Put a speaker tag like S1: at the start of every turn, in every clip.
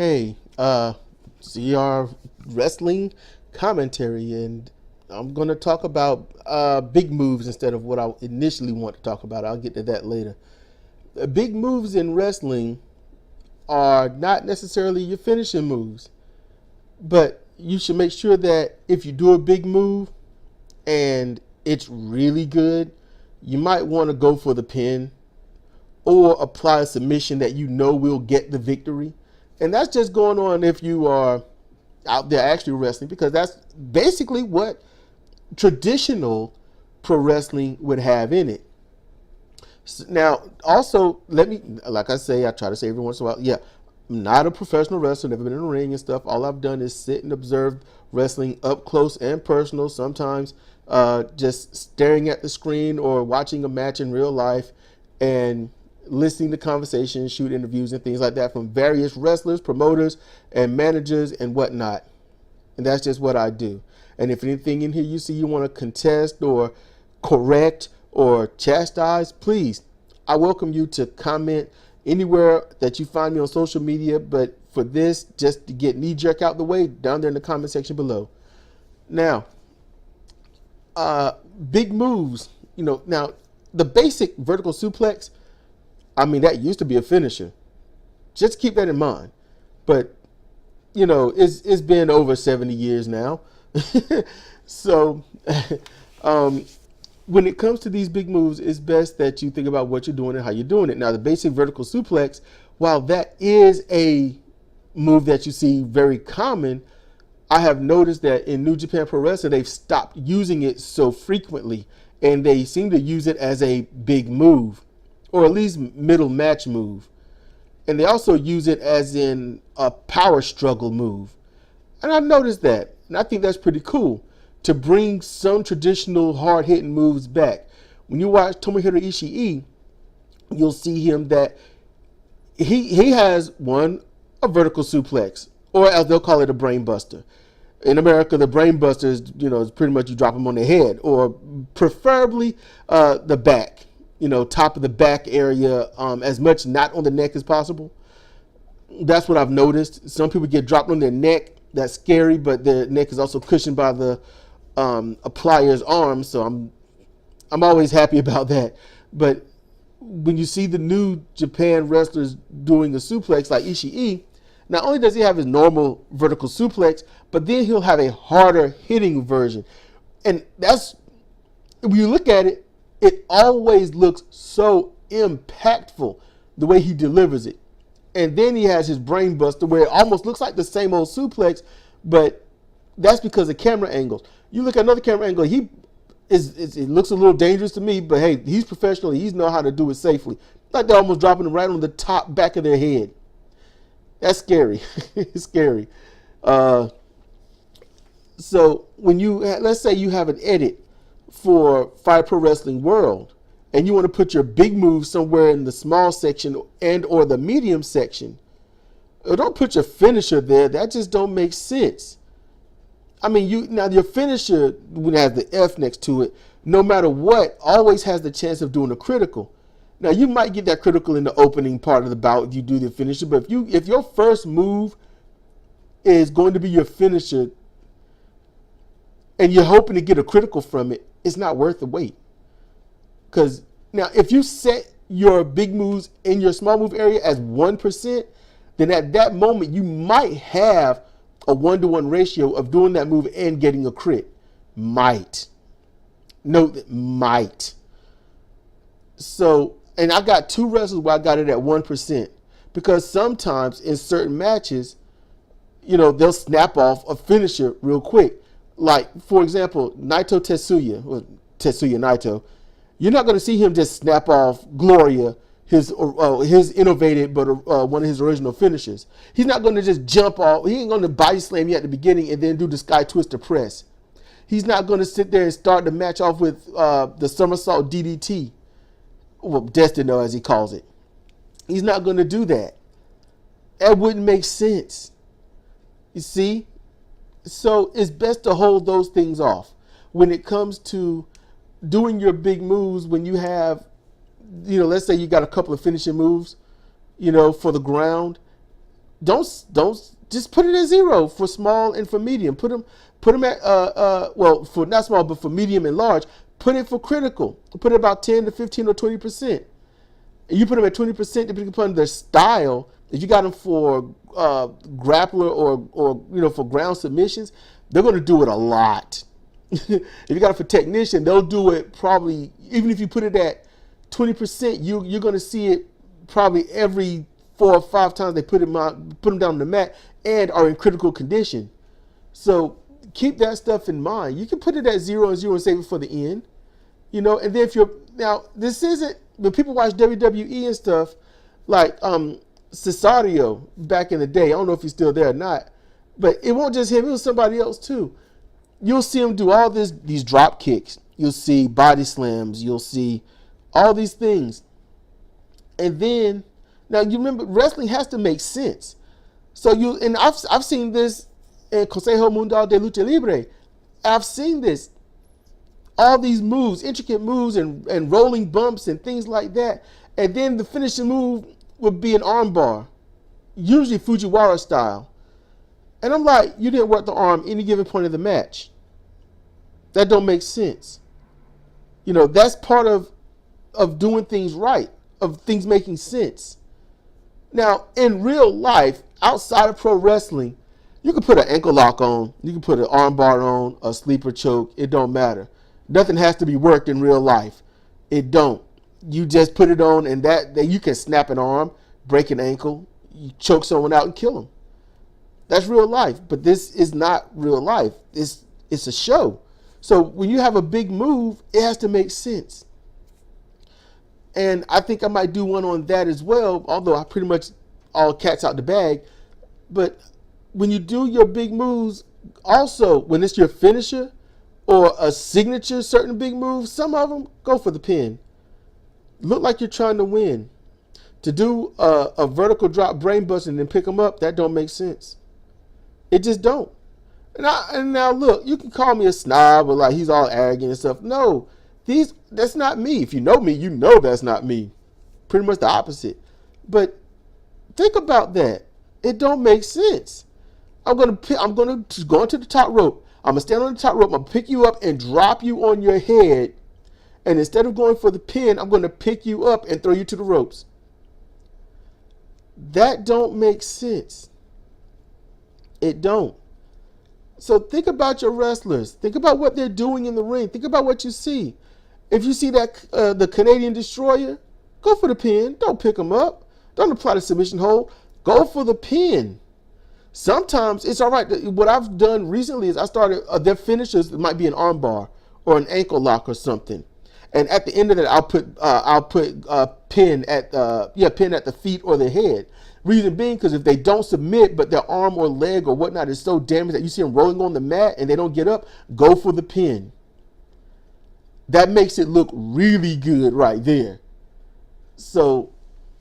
S1: Hey, CR wrestling commentary, and I'm going to talk about big moves instead of what I initially want to talk about. I'll get to that later. Big moves in wrestling are not necessarily your finishing moves, but you should make sure that if you do a big move and it's really good, you might want to go for the pin or apply a submission that you know will get the victory. And that's just going on if you are out there actually wrestling, because that's basically what traditional pro wrestling would have in it. Now, also, like I say, I try to say every once in a while, yeah, I'm not a professional wrestler, never been in a ring and stuff. All I've done is sit and observe wrestling up close and personal, sometimes just staring at the screen or watching a match in real life and listening to conversations, shoot interviews and things like that from various wrestlers, promoters, and managers and whatnot. And that's just what I do. And if anything in here you see you want to contest or correct or chastise, please, I welcome you to comment anywhere that you find me on social media. But for this, just to get knee-jerk out the way, down there in the comment section below. Now, big moves, now the basic vertical suplex, that used to be a finisher. Just keep that in mind. But, it's been over 70 years now. So, when it comes to these big moves, it's best that you think about what you're doing and how you're doing it. Now, the basic vertical suplex, while that is a move that you see very common, I have noticed that in New Japan Pro Wrestling, they've stopped using it so frequently, and they seem to use it as a big move, or at least middle match move. And they also use it as in a power struggle move. And I noticed that, and I think that's pretty cool, to bring some traditional hard-hitting moves back. When you watch Tomohiro Ishii, you'll see him that he has a vertical suplex, or as they'll call it, a brain buster. In America, the brain buster is pretty much you drop them on the head, or preferably the back, top of the back area, as much not on the neck as possible. That's what I've noticed. Some people get dropped on their neck. That's scary, but their neck is also cushioned by the applier's arm, so I'm always happy about that. But when you see the New Japan wrestlers doing a suplex like Ishii, not only does he have his normal vertical suplex, but then he'll have a harder hitting version. And that's, when you look at it, it always looks so impactful the way he delivers it. And then he has his brain buster where it almost looks like the same old suplex, but that's because of camera angles. You look at another camera angle, it looks a little dangerous to me, but hey, he's professional. He knows how to do it safely. Like they're almost dropping it right on the top back of their head. That's scary. It's scary. So when let's say you have an edit for Fire Pro Wrestling World, and you want to put your big move somewhere in the small section and or the medium section, don't put your finisher there. That just don't make sense. Your finisher, when it has the F next to it, no matter what, always has the chance of doing a critical. Now, you might get that critical in the opening part of the bout if you do the finisher, but if your first move is going to be your finisher and you're hoping to get a critical from it, it's not worth the wait. Because now, if you set your big moves in your small move area as 1%, then at that moment, you might have a 1-to-1 ratio of doing that move and getting a crit. Might. Note, might. So, and I got 2 wrestlers where I got it at 1%. Because sometimes in certain matches, they'll snap off a finisher real quick. Like, for example, Naito Tetsuya, or Tetsuya Naito, you're not going to see him just snap off Gloria, his innovated, but one of his original finishers. He's not going to just jump off. He ain't going to body slam you at the beginning and then do the Sky Twister press. He's not going to sit there and start the match off with the somersault DDT, well, Destino as he calls it. He's not going to do that. That wouldn't make sense. You see? So it's best to hold those things off. When it comes to doing your big moves, when you have, let's say you got a couple of finishing moves, for the ground, Don't just put it at 0 for small and for medium. Put them at well, for not small but for medium and large. Put it for critical. Put it about 10 to 15 or 20%. You put them at 20% depending upon their style. If you got them for grappler or for ground submissions, they're going to do it a lot. If you got it for technician, they'll do it probably, even if you put it at 20%, you're going to see it probably every 4 or 5 times they put them down on the mat and are in critical condition. So keep that stuff in mind. You can put it at 0 and 0 and save it for the end. And then if now this isn't, when people watch WWE and stuff, like Cesario back in the day, I don't know if he's still there or not, but it won't just him, it was somebody else too. You'll see him do all these drop kicks. You'll see body slams. You'll see all these things. And then, now you remember, wrestling has to make sense. So I've seen this in Consejo Mundial de Lucha Libre. I've seen this. All these moves, intricate moves and rolling bumps and things like that. And then the finishing move would be an armbar, usually Fujiwara style. And I'm like, you didn't work the arm any given point of the match. That don't make sense. That's part of doing things right, of things making sense. Now, in real life, outside of pro wrestling, you can put an ankle lock on, you can put an arm bar on, a sleeper choke, it don't matter. Nothing has to be worked in real life. It don't. You just put it on and that you can snap an arm, break an ankle, you choke someone out and kill them. That's real life, but this is not real life. It's a show. So when you have a big move, it has to make sense. And I think I might do one on that as well, although I pretty much all cats out the bag. But when you do your big moves, also when it's your finisher or a signature, certain big moves, some of them go for the pin. Look like you're trying to win. To do a vertical drop brain buster and then pick them up, that don't make sense. It just don't. And now look, you can call me a snob or like he's all arrogant and stuff. No, that's not me. If you know me, you know that's not me. Pretty much the opposite. But think about that. It don't make sense. I'm gonna go into the top rope. I'm gonna stand on the top rope. I'm gonna pick you up and drop you on your head. And instead of going for the pin, I'm gonna pick you up and throw you to the ropes. That don't make sense. It don't. So think about your wrestlers. Think about what they're doing in the ring. Think about what you see. If you see that the Canadian Destroyer, go for the pin. Don't pick them up. Don't apply the submission hold. Go for the pin. Sometimes it's all right. What I've done recently is I started their finishers. It might be an armbar or an ankle lock or something. And at the end of that, I'll put pin at the feet or the head. Reason being, because if they don't submit, but their arm or leg or whatnot is so damaged that you see them rolling on the mat and they don't get up, go for the pin. That makes it look really good right there. So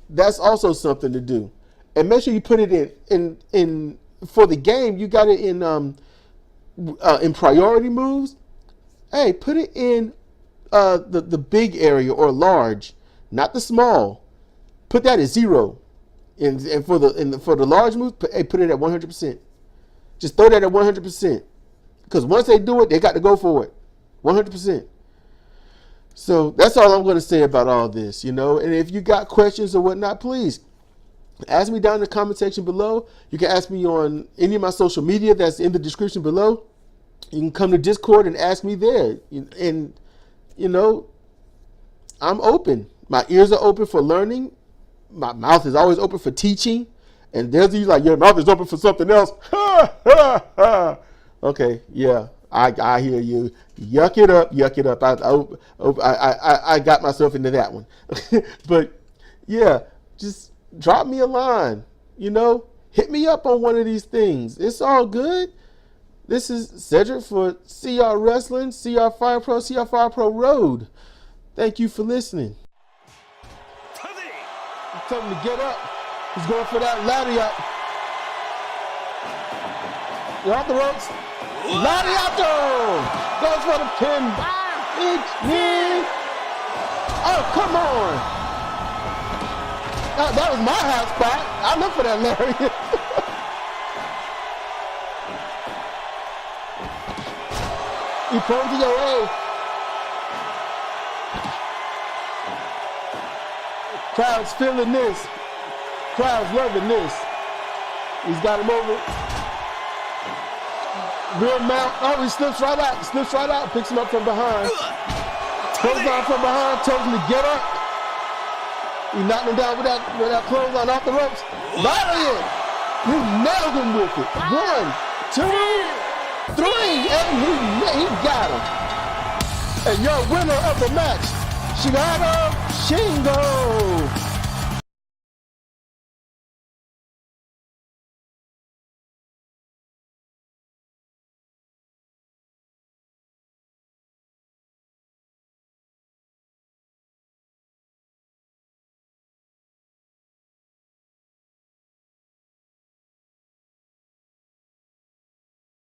S1: that's also something to do. And make sure you put it in for the game. You got it in priority moves. Hey, put it in the big area or large, not the small. Put that at 0. And for the large moves, put it at 100%. Just throw that at 100%. Because once they do it, they got to go for it. 100%. So that's all I'm going to say about all this, And if you got questions or whatnot, please ask me down in the comment section below. You can ask me on any of my social media that's in the description below. You can come to Discord and ask me there. And, I'm open. My ears are open for learning. My mouth is always open for teaching. And there's these like, your mouth is open for something else. Okay, yeah, I hear you. Yuck it up. I got myself into that one. But yeah, just drop me a line. Hit me up on one of these things. It's all good. This is Cedric for CR Wrestling, CR Fire Pro, CR Fire Pro Road. Thank you for listening. Tell him to get up. He's going for that lariat. You're off the ropes. Lariato! Goes for the pin. Each knee. Oh, come on. That was my hot spot. I look for that lariat. Y ponte away. Crowd's feeling this. Crowd's loving this. He's got him over. Real mount. Oh, he slips right out. Slips right out. Picks him up from behind. Goes down from behind. Tells him to get up. He knocked him down with that clothesline off the ropes. Lariat. He nailed him with it. 1, 2, 3. And he got him. And your winner of the match, Shigano Shingo.